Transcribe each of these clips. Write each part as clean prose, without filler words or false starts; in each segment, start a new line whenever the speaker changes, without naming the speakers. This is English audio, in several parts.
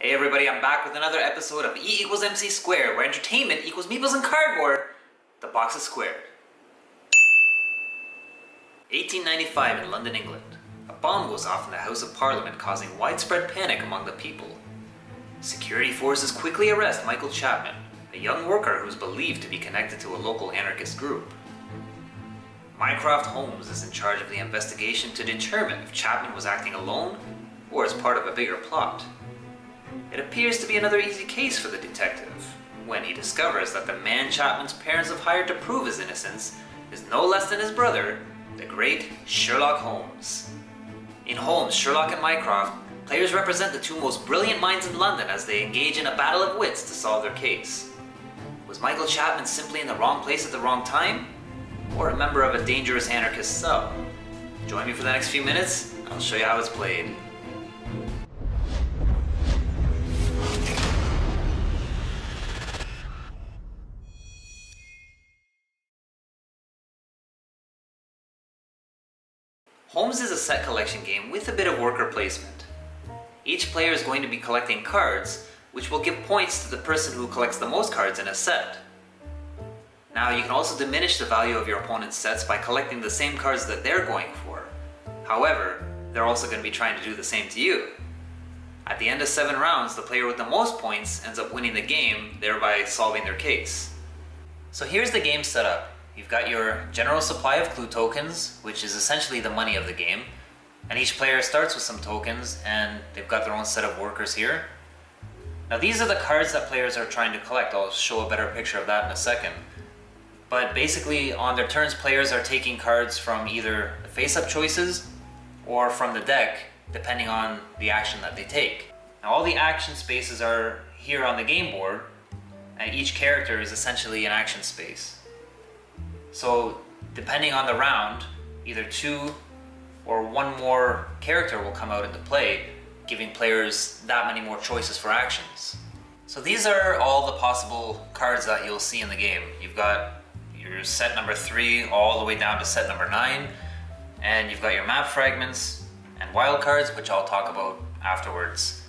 Hey everybody, I'm back with another episode of E equals MC squared, where entertainment equals meeples and cardboard. The box is squared. 1895 in London, England. A bomb goes off in the House of Parliament, causing widespread panic among the people. Security forces quickly arrest Michael Chapman, a young worker who is believed to be connected to a local anarchist group. Mycroft Holmes is in charge of the investigation to determine if Chapman was acting alone or as part of a bigger plot. It appears to be another easy case for the detective, when he discovers that the man Chapman's parents have hired to prove his innocence is no less than his brother, the great Sherlock Holmes. In Holmes, Sherlock and Mycroft, players represent the two most brilliant minds in London as they engage in a battle of wits to solve their case. Was Michael Chapman simply in the wrong place at the wrong time? Or a member of a dangerous anarchist cell? Join me for the next few minutes, and I'll show you how it's played. Holmes is a set collection game with a bit of worker placement. Each player is going to be collecting cards, which will give points to the person who collects the most cards in a set. Now, you can also diminish the value of your opponent's sets by collecting the same cards that they're going for. However, they're also going to be trying to do the same to you. At the end of 7 rounds, the player with the most points ends up winning the game, thereby solving their case. So here's the game setup. You've got your general supply of clue tokens, which is essentially the money of the game. And each player starts with some tokens, and they've got their own set of workers here. Now these are the cards that players are trying to collect. I'll show a better picture of that in a second. But basically, on their turns, players are taking cards from either the face-up choices or from the deck, depending on the action that they take. Now all the action spaces are here on the game board, and each character is essentially an action space. So, depending on the round, either 2 or 1 more character will come out into play, giving players that many more choices for actions. So these are all the possible cards that you'll see in the game. You've got your set number 3 all the way down to set number 9, and you've got your map fragments and wild cards, which I'll talk about afterwards.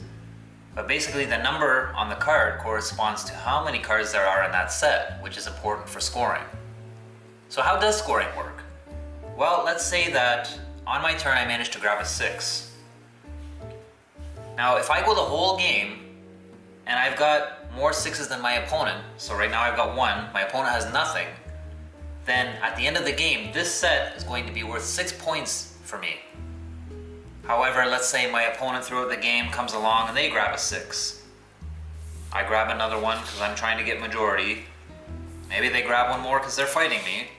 But basically the number on the card corresponds to how many cards there are in that set, which is important for scoring. So how does scoring work? Well, let's say that on my turn I managed to grab a 6. Now if I go the whole game and I've got more 6s than my opponent, so right now I've got 1, my opponent has nothing, then at the end of the game this set is going to be worth 6 points for me. However, let's say my opponent throughout the game comes along and they grab a 6. I grab another one because I'm trying to get majority. Maybe they grab one more because they're fighting me.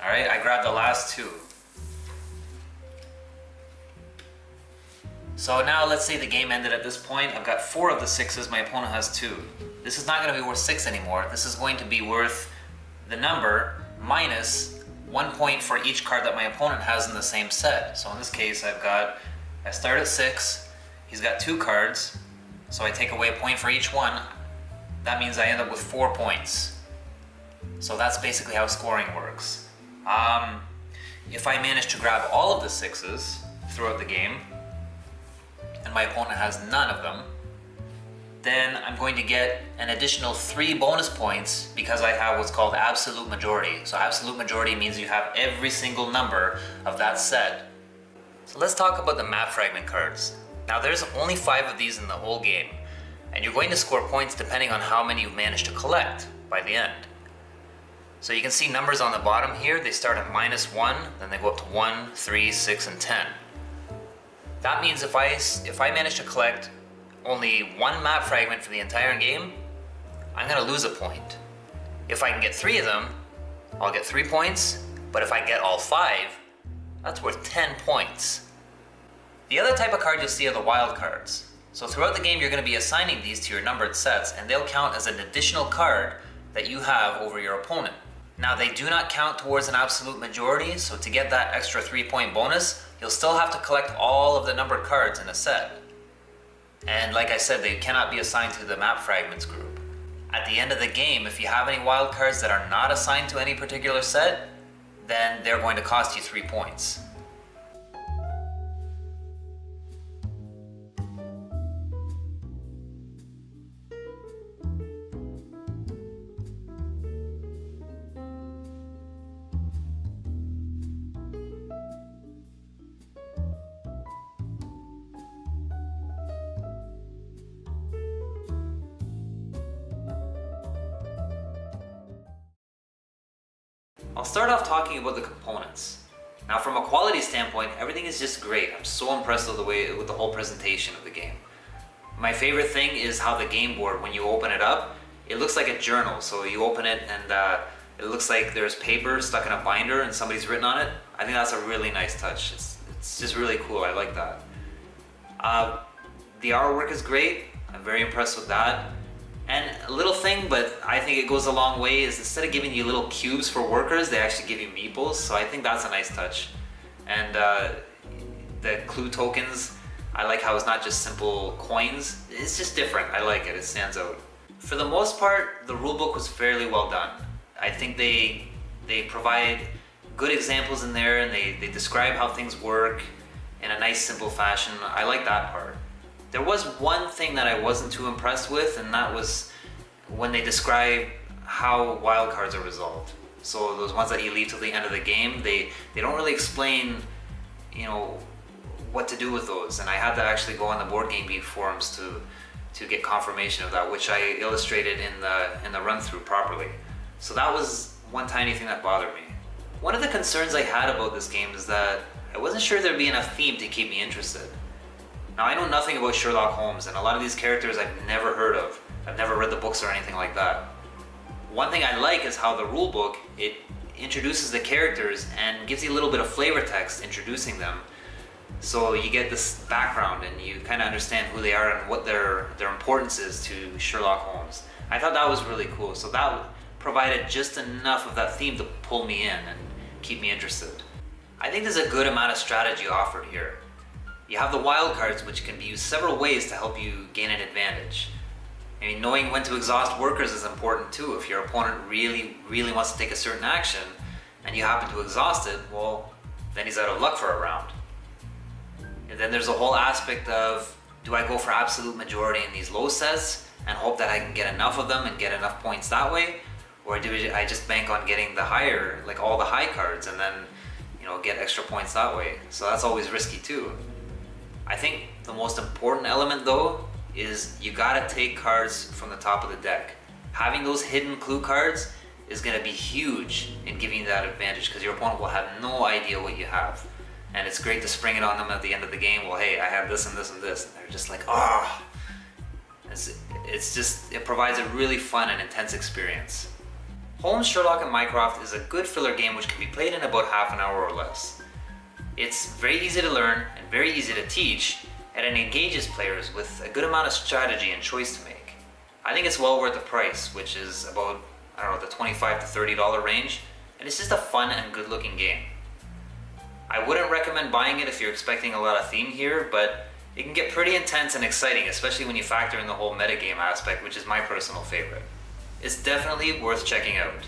Alright, I grabbed the last 2. So now let's say the game ended at this point. I've got 4 of the 6s, my opponent has 2. This is not going to be worth 6 anymore. This is going to be worth the number minus 1 point for each card that my opponent has in the same set. So in this case I start at 6, he's got 2 cards, so I take away a point for each one. That means I end up with 4 points. So that's basically how scoring works. If I manage to grab all of the 6s throughout the game, and my opponent has none of them, then I'm going to get an additional 3 bonus points because I have what's called absolute majority. So absolute majority means you have every single number of that set. So let's talk about the map fragment cards. Now there's only 5 of these in the whole game, and you're going to score points depending on how many you've managed to collect by the end. So you can see numbers on the bottom here. They start at -1, then they go up to 1, 3, 6, and 10. That means if I manage to collect only 1 map fragment for the entire game, I'm going to lose a point. If I can get 3 of them, I'll get 3 points, but if I get all 5, that's worth 10 points. The other type of card you'll see are the wild cards. So throughout the game you're going to be assigning these to your numbered sets, and they'll count as an additional card that you have over your opponent. Now they do not count towards an absolute majority, so to get that extra 3-point bonus, you'll still have to collect all of the numbered cards in a set. And like I said, they cannot be assigned to the map fragments group. At the end of the game, if you have any wild cards that are not assigned to any particular set, then they're going to cost you 3 points. I'll start off talking about the components. Now from a quality standpoint, everything is just great. I'm so impressed with the whole presentation of the game. My favorite thing is how the game board, when you open it up, it looks like a journal. So you open it and it looks like there's paper stuck in a binder and somebody's written on it. I think that's a really nice touch. It's just really cool. I like that. The artwork is great. I'm very impressed with that. And a little thing, but I think it goes a long way, is instead of giving you little cubes for workers, they actually give you meeples. So I think that's a nice touch. And the clue tokens, I like how it's not just simple coins. It's just different. I like it. It stands out. For the most part, the rulebook was fairly well done. I think they provide good examples in there, and they describe how things work in a nice, simple fashion. I like that part. There was one thing that I wasn't too impressed with, and that was when they describe how wildcards are resolved. So those ones that you leave till the end of the game, they don't really explain, you know, what to do with those. And I had to actually go on the Board Game Geek forums to get confirmation of that, which I illustrated in the run-through properly. So that was one tiny thing that bothered me. One of the concerns I had about this game is that I wasn't sure there'd be enough theme to keep me interested. Now I know nothing about Sherlock Holmes, and a lot of these characters I've never heard of. I've never read the books or anything like that. One thing I like is how the rulebook, it introduces the characters and gives you a little bit of flavor text introducing them. So you get this background and you kind of understand who they are and what their importance is to Sherlock Holmes. I thought that was really cool. So that provided just enough of that theme to pull me in and keep me interested. I think there's a good amount of strategy offered here. You have the wild cards, which can be used several ways to help you gain an advantage. I mean, knowing when to exhaust workers is important too. If your opponent really wants to take a certain action and you happen to exhaust it, well, then he's out of luck for a round. And then there's a whole aspect of, do I go for absolute majority in these low sets and hope that I can get enough of them and get enough points that way? Or do I just bank on getting the higher, like all the high cards, and then, you know, get extra points that way? So that's always risky too. I think the most important element though is you gotta take cards from the top of the deck. Having those hidden clue cards is gonna be huge in giving you that advantage, because your opponent will have no idea what you have. And it's great to spring it on them at the end of the game. Well, hey, I have this and this and this. And they're just like, ah. It provides a really fun and intense experience. Holmes Sherlock and Mycroft is a good filler game which can be played in about half an hour or less. It's very easy to learn and very easy to teach, and it engages players with a good amount of strategy and choice to make. I think it's well worth the price, which is about, I don't know, the $25 to $30 range, and it's just a fun and good looking game. I wouldn't recommend buying it if you're expecting a lot of theme here, but it can get pretty intense and exciting, especially when you factor in the whole metagame aspect, which is my personal favorite. It's definitely worth checking out.